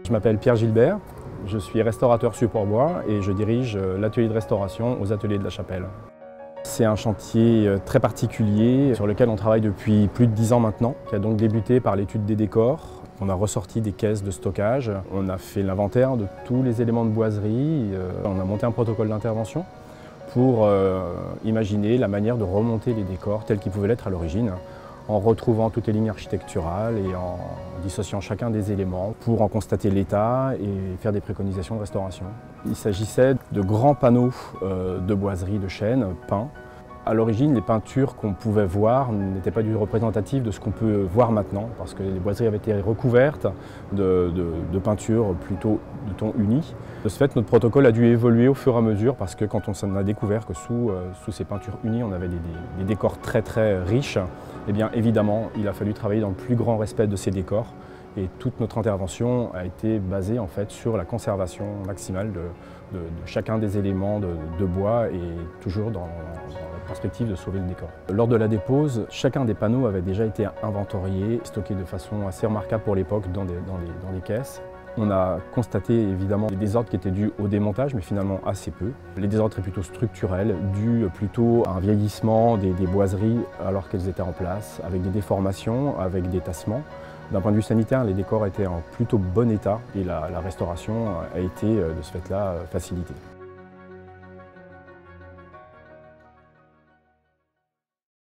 Je m'appelle Pierre Gilbert, je suis restaurateur support bois et je dirige l'atelier de restauration aux Ateliers de la Chapelle. C'est un chantier très particulier sur lequel on travaille depuis plus de 10 ans maintenant, qui a donc débuté par l'étude des décors. On a ressorti des caisses de stockage, on a fait l'inventaire de tous les éléments de boiserie, on a monté un protocole d'intervention pour imaginer la manière de remonter les décors tels qu'ils pouvaient l'être à l'origine, en retrouvant toutes les lignes architecturales et en dissociant chacun des éléments pour en constater l'état et faire des préconisations de restauration. Il s'agissait de grands panneaux de boiserie de chêne peints. À l'origine, les peintures qu'on pouvait voir n'étaient pas du tout représentatives de ce qu'on peut voir maintenant, parce que les boiseries avaient été recouvertes de peintures plutôt de ton uni. De ce fait, notre protocole a dû évoluer au fur et à mesure, parce que quand on s'en a découvert que sous ces peintures unies, on avait des décors très très riches, eh bien évidemment, il a fallu travailler dans le plus grand respect de ces décors. Et toute notre intervention a été basée en fait sur la conservation maximale de chacun des éléments de bois et toujours dans la perspective de sauver le décor. Lors de la dépose, chacun des panneaux avait déjà été inventorié, stocké de façon assez remarquable pour l'époque dans les caisses. On a constaté évidemment des désordres qui étaient dus au démontage, mais finalement assez peu. Les désordres étaient plutôt structurels, dus plutôt à un vieillissement des boiseries alors qu'elles étaient en place, avec des déformations, avec des tassements. D'un point de vue sanitaire, les décors étaient en plutôt bon état et la restauration a été de ce fait-là facilitée.